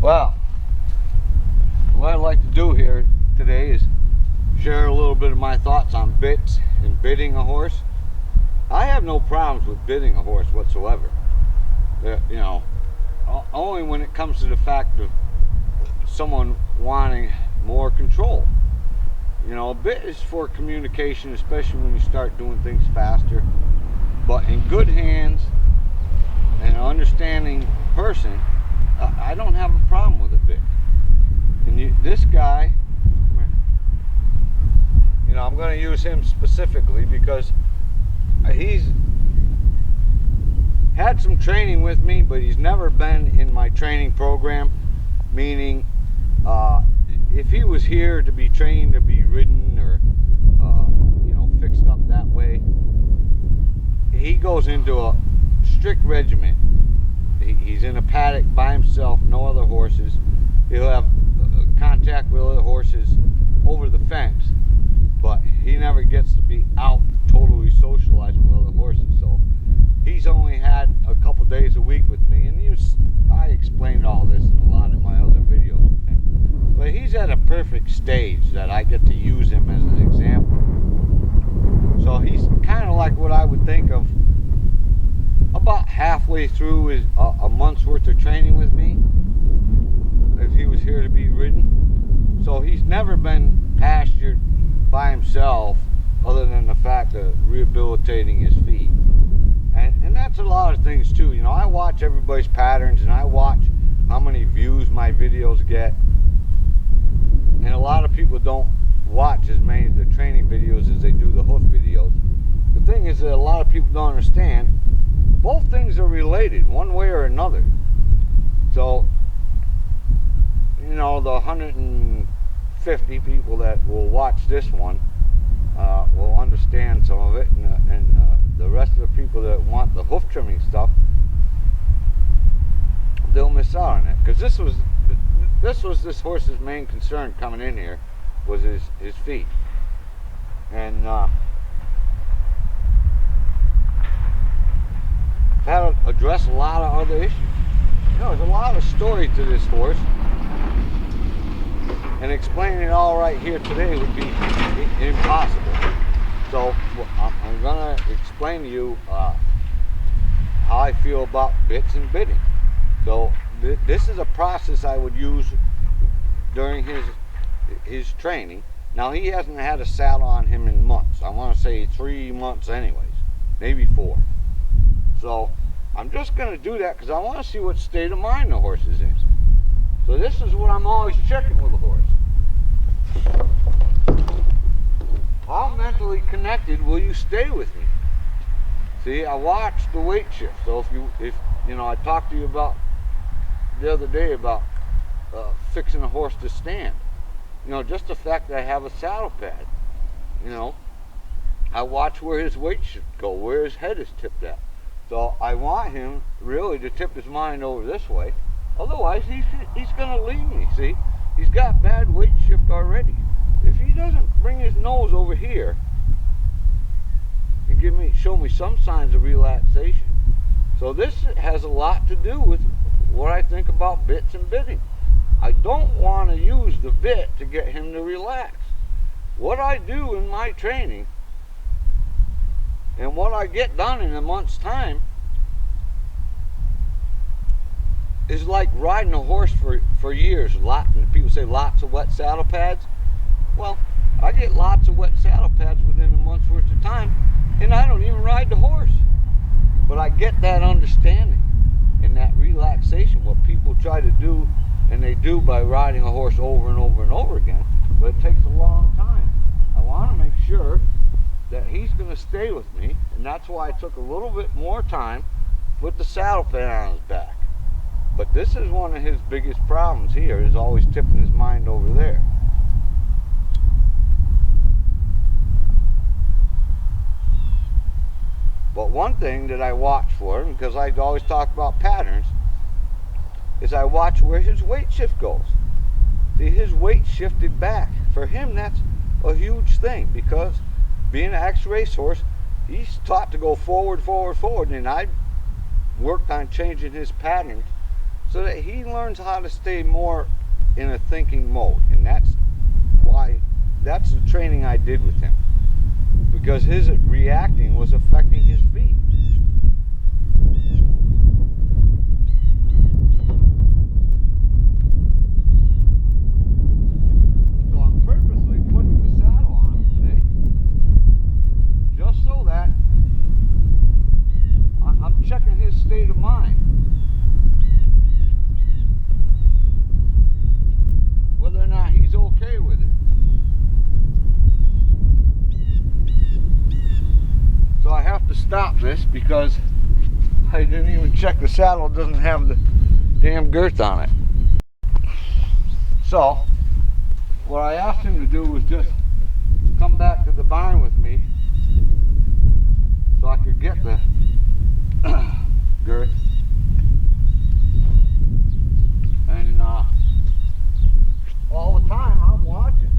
Well, what I'd like to do here today is share a little bit of my thoughts on bits and bitting a horse. I have no problems with bitting a horse whatsoever. You know, only when it comes to the fact of someone wanting more control. You know, a bit is for communication, especially when you start doing things faster. But in good hands and an understanding person, I don't have a problem with a bit. And this guy, you know, I'm going to use him specifically because he's had some training with me, but he's never been in my training program. Meaning, if he was here to be trained to be ridden or, you know, fixed up that way, he goes into a strict regiment. He's in a paddock by himself, no other horses. He'll have contact with other horses over the fence, but he never gets to be out totally socialized with other horses. So he's only had a couple days a week with me, and I explained all this in a lot of my other videos with him. But he's at a perfect stage that I get to use him as an example. So he's kind of like what I would think of about halfway through a month's worth of training with me, if he was here to be ridden. So he's never been pastured by himself other than the fact of rehabilitating his feet. And that's a lot of things too. You know, I watch everybody's patterns and I watch how many views my videos get. And a lot of people don't watch as many of the training videos as they do the hoof videos. The thing is that a lot of people don't understand both things are related one way or another. So, you know, the 150 people that will watch this one will understand some of it, and the rest of the people that want the hoof trimming stuff, they'll miss out on it. Because this was this horse's main concern coming in here, was his feet. And had to address a lot of other issues. You know, there's a lot of story to this horse, and explaining it all right here today would be impossible. So I'm going to explain to you how I feel about bits and bitting. So this is a process I would use during his training. Now, he hasn't had a saddle on him in months. I want to say 3 months anyways, maybe 4. So I'm just going to do that because I want to see what state of mind the horse is in. So this is what I'm always checking with a horse. How mentally connected will you stay with me? See, I watch the weight shift. So if you know, I talked to you about the other day about fixing a horse to stand. You know, just the fact that I have a saddle pad. You know, I watch where his weight should go, where his head is tipped at. So I want him really to tip his mind over this way. Otherwise, he's going to leave me, see? He's got bad weight shift already. If he doesn't bring his nose over here and show me some signs of relaxation. So this has a lot to do with what I think about bits and bitting. I don't want to use the bit to get him to relax. What I do in my training and what I get done in a month's time is like riding a horse for years. People say lots of wet saddle pads. Well, I get lots of wet saddle pads within a month's worth of time, and I don't even ride the horse. But I get that understanding and that relaxation, what people try to do, and they do by riding a horse over and over and over again, but it takes a long time. I want to make sure that he's going to stay with me, and that's why I took a little bit more time with the saddle pad on his back. But this is one of his biggest problems here, is always tipping his mind over there. But one thing that I watch for, because I always talk about patterns, is I watch where his weight shift goes. See, his weight shifted back. For him, that's a huge thing, because being an ex-racehorse, he's taught to go forward, forward, forward, and I worked on changing his patterns so that he learns how to stay more in a thinking mode. And that's the training I did with him, because his reacting was affecting his feet. So I'm purposely putting the saddle on him today, just so that I'm checking his state of mind, whether or not he's okay with it. So I have to stop this because I didn't even check the saddle. It doesn't have the damn girth on it. So what I asked him to do was just come back to the barn with me so I could get the girth. And all the time I'm watching.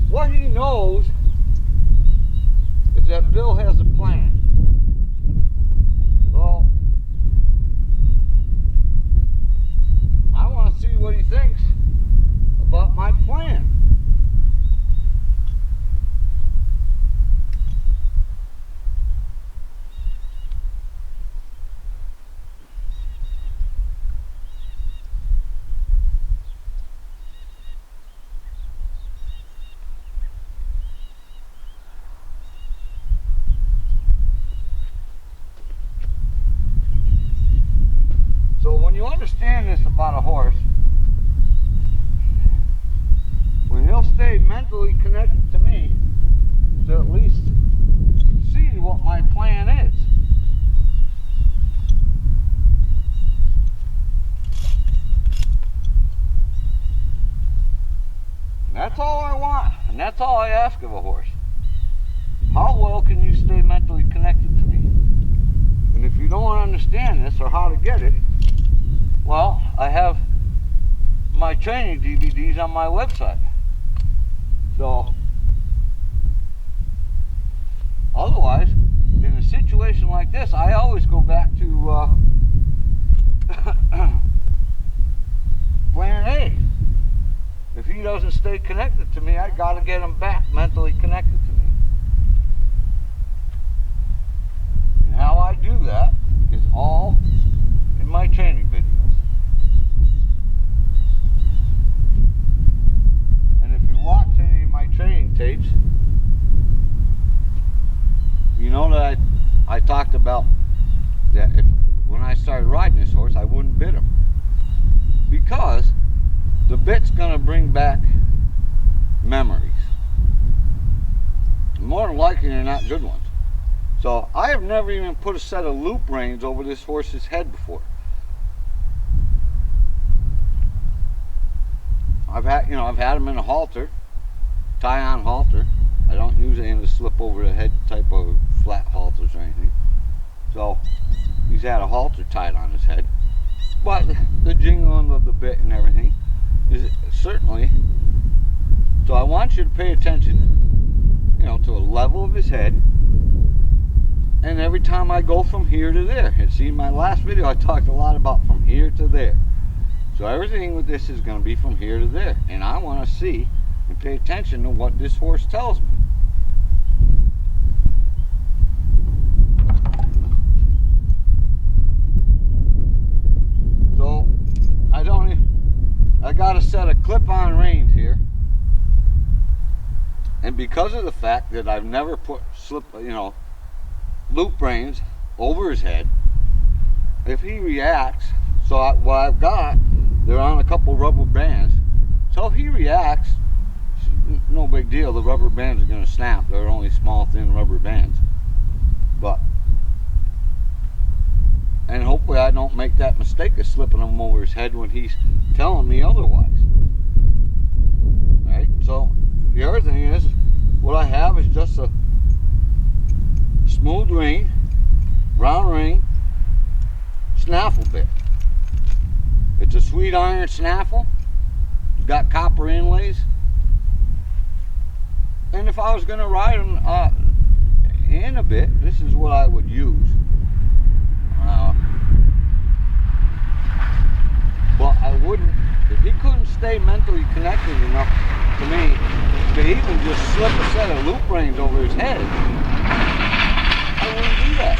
What he knows is that Bill has a plan. So I want to see what he thinks about my plan. So when you understand this about a horse, when he'll stay mentally connected to me, to at least see what my plan is. And that's all I want, and that's all I ask of a horse. How well can you stay mentally connected to me? And if you don't understand this or how to get it, well, I have my training DVDs on my website. So, otherwise, in a situation like this, I always go back to plan A. If he doesn't stay connected to me, I gotta get him back mentally connected to me. And how I do that is all in my training videos. Watch any of my training tapes, you know that I talked about that when I started riding this horse, I wouldn't bit him, because the bit's going to bring back memories. More than likely, they're not good ones. So I have never even put a set of loop reins over this horse's head before. I've had him in a halter, tie-on halter. I don't use it in the slip over the head type of flat halters or anything. So he's had a halter tied on his head, but the jingling of the bit and everything is certainly. So I want you to pay attention, to a level of his head. And every time I go from here to there, and see, in my last video I talked a lot about from here to there. So everything with this is going to be from here to there. And I want to see and pay attention to what this horse tells me. So I got a set of clip-on reins here. And because of the fact that I've never put loop reins over his head, if he reacts, what I've got, they're on a couple rubber bands. So if he reacts, no big deal. The rubber bands are going to snap. They're only small, thin rubber bands. And hopefully I don't make that mistake of slipping them over his head when he's telling me otherwise. Right? So the other thing is, what I have is just a smooth ring, round ring, snaffle bit. It's a sweet iron snaffle. It's got copper inlays. And if I was going to ride him in a bit, this is what I would use. stay mentally connected enough to me to even just slip a set of loop reins over his head, I wouldn't do that.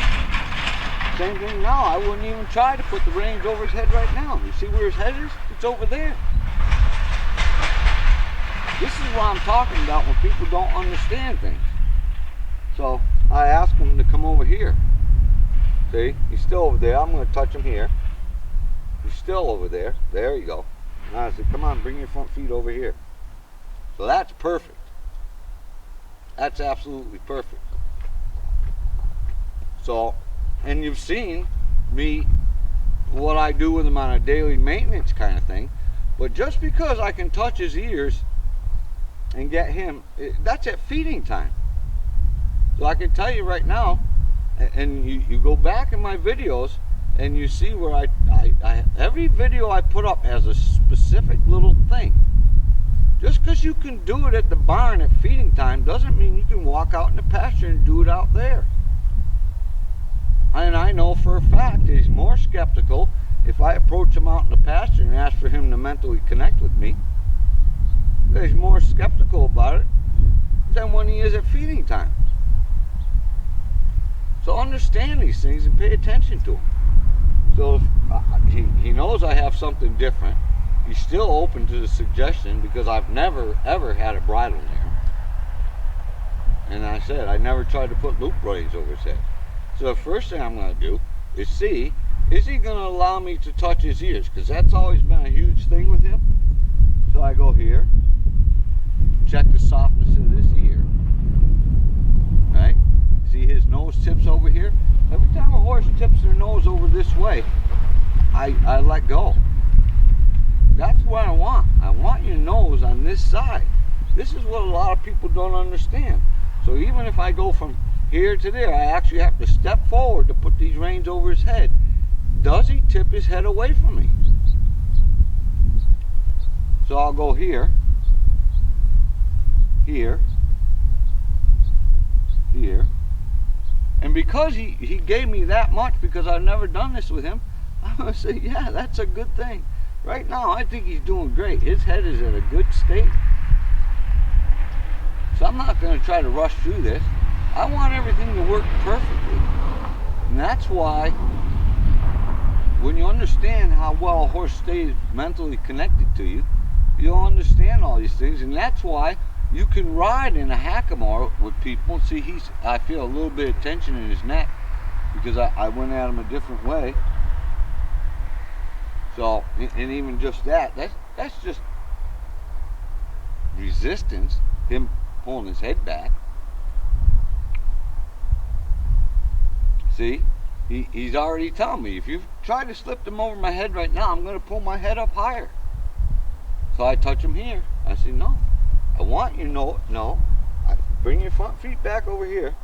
Same thing now, I wouldn't even try to put the reins over his head right now. You see where his head is? It's over there. This is what I'm talking about when people don't understand things. So I asked him to come over here. See, he's still over there. I'm going to touch him here. He's still over there. There you go. And I said, come on, bring your front feet over here. So that's perfect. That's absolutely perfect. So, and you've seen me, what I do with him on a daily maintenance kind of thing. But just because I can touch his ears and get him, that's at feeding time. So I can tell you right now, and you go back in my videos and you see where I every video I put up has a specific little thing. Just because you can do it at the barn at feeding time doesn't mean you can walk out in the pasture and do it out there. And I know for a fact that he's more skeptical if I approach him out in the pasture and ask for him to mentally connect with me. He's more skeptical about it than when he is at feeding time. So understand these things and pay attention to them. So if he knows I have something different, he's still open to the suggestion because I've never ever had a bridle there. And I said I never tried to put loop reins over his head. So the first thing I'm going to do is see, is he going to allow me to touch his ears? Because that's always been a huge thing with him. So I go here, check the softness of this ear. Right? See his nose tips over here? Every time a horse tips their nose over this way, I let go. That's what I want. I want your nose on this side. This is what a lot of people don't understand. So even if I go from here to there, I actually have to step forward to put these reins over his head. Does he tip his head away from me? So I'll go here, here, here. And because he gave me that much, because I've never done this with him, I'm going to say, yeah, that's a good thing. Right now, I think he's doing great. His head is in a good state. So I'm not going to try to rush through this. I want everything to work perfectly. And that's why, when you understand how well a horse stays mentally connected to you, you'll understand all these things. And that's why you can ride in a hackamore with people. See, I feel a little bit of tension in his neck because I went at him a different way. So, and even just that's just resistance, him pulling his head back. See, he's already telling me, if you try to slip them over my head right now, I'm going to pull my head up higher. So I touch him here. I say, no, I want you to know, no, bring your front feet back over here.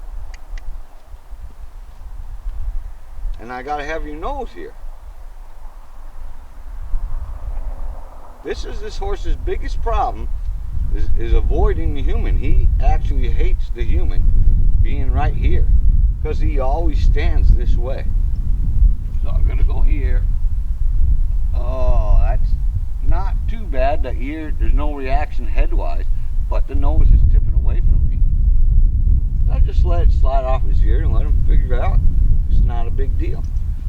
And I got to have your nose here. This is this horse's biggest problem, is avoiding the human. He actually hates the human being right here because he always stands this way. So I'm going to go here. Oh, that's not too bad. The ear, there's no reaction headwise, but the nose is tipping away from me. I just let it slide off his ear and let him figure it out. It's not a big deal.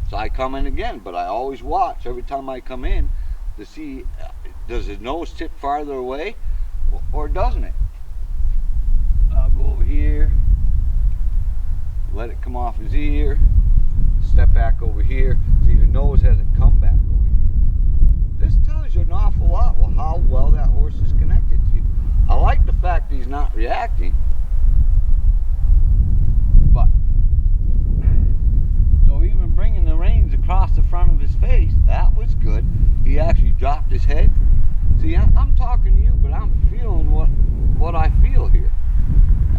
So I come in again, but I always watch every time I come in to see, does his nose tip farther away or doesn't it? I'll go over here, let it come off his ear, step back over here. See, the nose hasn't come back over here. This tells you an awful lot of how well that horse is connected to you. I like the fact that he's not reacting, but so even bringing the reins across the front of his face, that was good. He actually dropped his head. See, I'm talking to you, but I'm feeling what I feel here.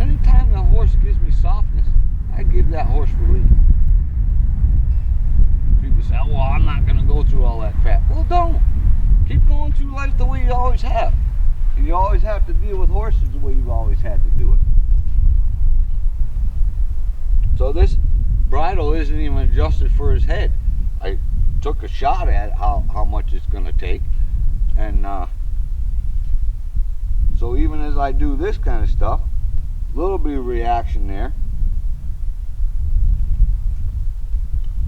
Anytime the horse gives me softness, I give that horse relief. People say, well, I'm not going to go through all that crap. Well, don't. Keep going through life the way you always have. You always have to deal with horses the way you've always had to do it. So this bridle isn't even adjusted for his head. I took a shot at how much it's going to take, and So even as I do this kind of stuff, little bit of reaction there,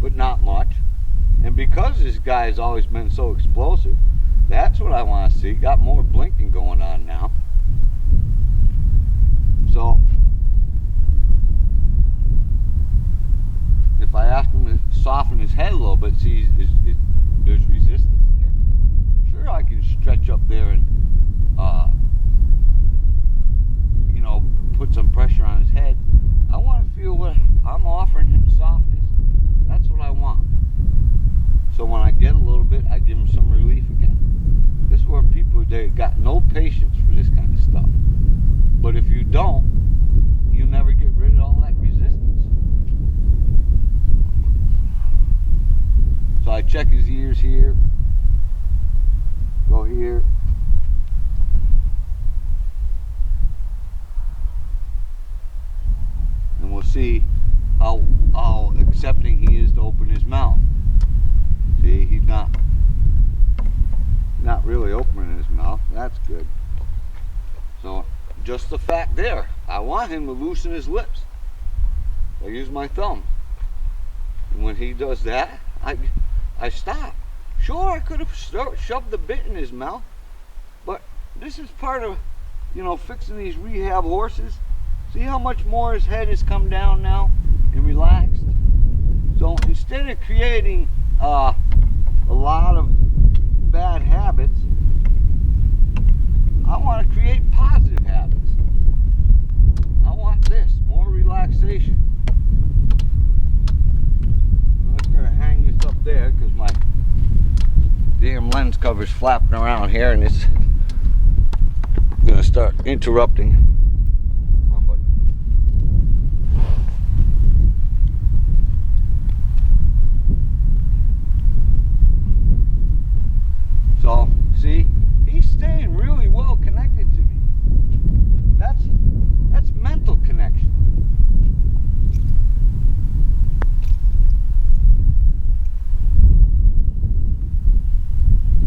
but not much. And because this guy has always been so explosive, that's what I want to see. Got more blinking going on now. So if I ask him to soften his head a little bit, see there's resistance there. Sure, I can stretch up there and you know, put some pressure on his head. I want to feel what I'm offering him, softness. That's what I want. So when I get a little bit, I give him some relief again. This is where people, they got no patience for this kind of stuff. But if you don't, you never get rid of all that resistance. So I check his ears here, go here. And we'll see how accepting he is to open his mouth. See, he's not really opening his mouth. That's good. So just the fact there, I want him to loosen his lips. I use my thumb. And when he does that, I stop. Sure, I could have shoved the bit in his mouth, but this is part of, you know, fixing these rehab horses. See how much more his head has come down now and relaxed? So instead of creating a lot of bad habits, I want to create positive habits. I want this, more relaxation. I'm just going to hang this up there because my damn lens cover's flapping around here and it's going to start interrupting. So, see, he's staying really well connected to me. That's mental connection.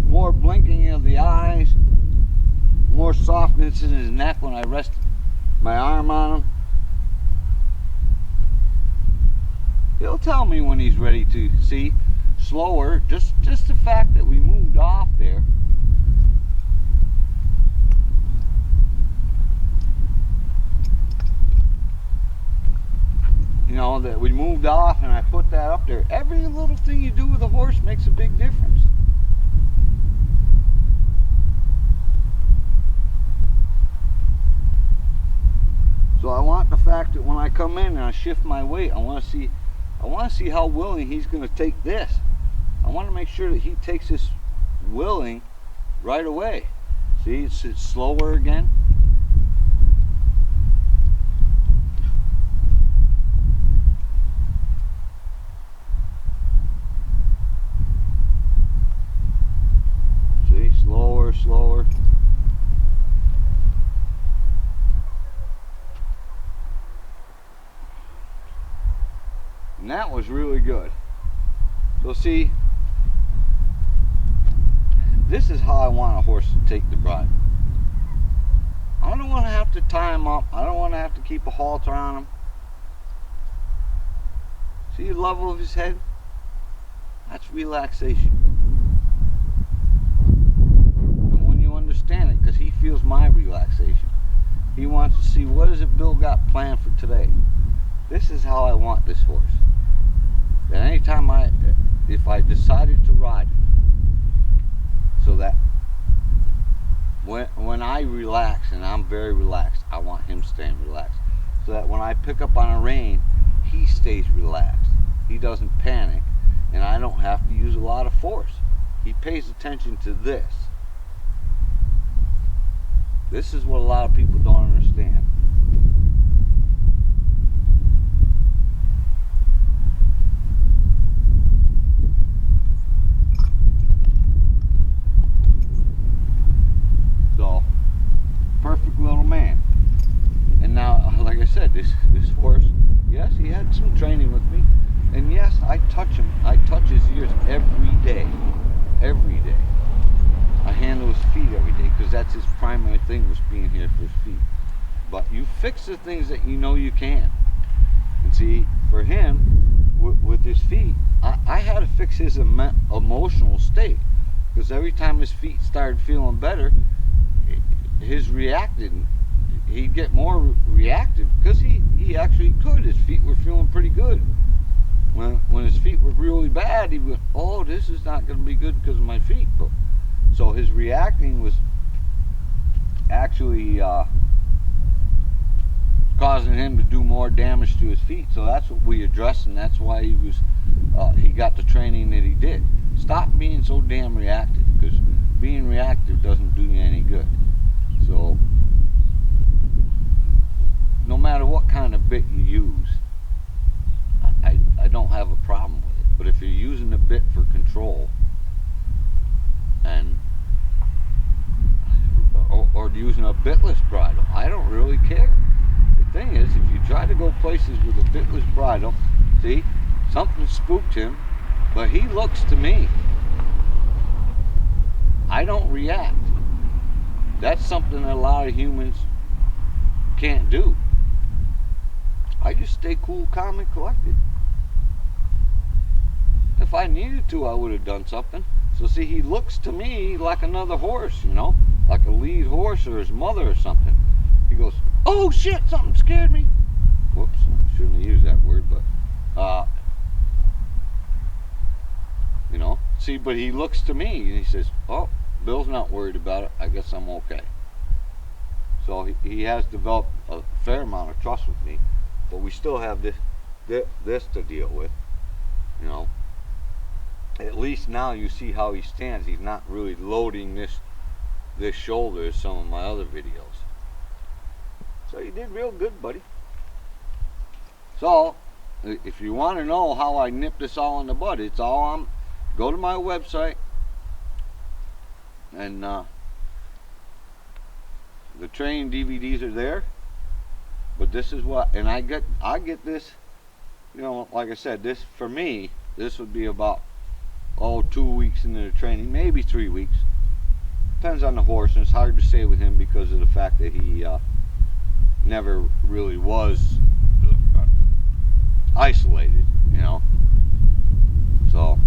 More blinking of the eyes, more softness in his neck when I rest my arm on him. He'll tell me when he's ready to see. Slower, just the fact that we moved off there. You know, that we moved off and I put that up there. Every little thing you do with a horse makes a big difference. So I want the fact that when I come in and I shift my weight, I want to see how willing he's going to take this. I want to make sure that he takes this willing right away. See, it's slower again. See, slower, slower. And that was really good. So see, this is how I want a horse to take the bridle. I don't want to have to tie him up. I don't want to have to keep a halter on him. See the level of his head? That's relaxation. And when you understand it, because he feels my relaxation, he wants to see, what is it Bill got planned for today? This is how I want this horse. That anytime if I decided to ride him, so that when I relax, and I'm very relaxed, I want him staying relaxed. So that when I pick up on a rein, he stays relaxed. He doesn't panic, and I don't have to use a lot of force. He pays attention to this. This is what a lot of people don't understand. So, perfect little man. And now, like I said, this horse, yes, he had some training with me, and yes, I touch him. I touch his ears every day. Every day. I handle his feet every day, because that's his primary thing, was being here for his feet. But you fix the things that you know you can. And see, for him, with his feet, I had to fix his emotional state. Because every time his feet started feeling better, he'd get more reactive, because he actually could. His feet were feeling pretty good. When his feet were really bad, he went, oh, this is not going to be good because of my feet. But so his reacting was actually causing him to do more damage to his feet. So that's what we addressed, and that's why he got the training that he did. Stop being so damn reactive, because being reactive doesn't do you any good. So no matter what kind of bit you use, I don't have a problem with it. But if you're using a bit for control, and or using a bitless bridle, I don't really care. The thing is, if you try to go places with a bitless bridle, see, something spooked him, but he looks to me. I don't react. That's something that a lot of humans can't do. I just stay cool, calm, and collected. If I needed to, I would have done something. So see, he looks to me like another horse, you know, like a lead horse or his mother or something. He goes, oh shit, something scared me. Whoops, shouldn't have used that word, but, you know, see, but he looks to me and he says, oh, Bill's not worried about it, I guess I'm okay. So he has developed a fair amount of trust with me, but we still have this to deal with, you know. At least now you see how he stands. He's not really loading this shoulder as some of my other videos. So you did real good, buddy. So if you want to know how I nip this all in the bud, it's all on. Go to my website, and the training DVDs are there. But this is what, and I get this, you know, like I said, this for me, this would be about 2 weeks into the training, maybe 3 weeks. Depends on the horse, and it's hard to say with him because of the fact that he never really was isolated, you know. So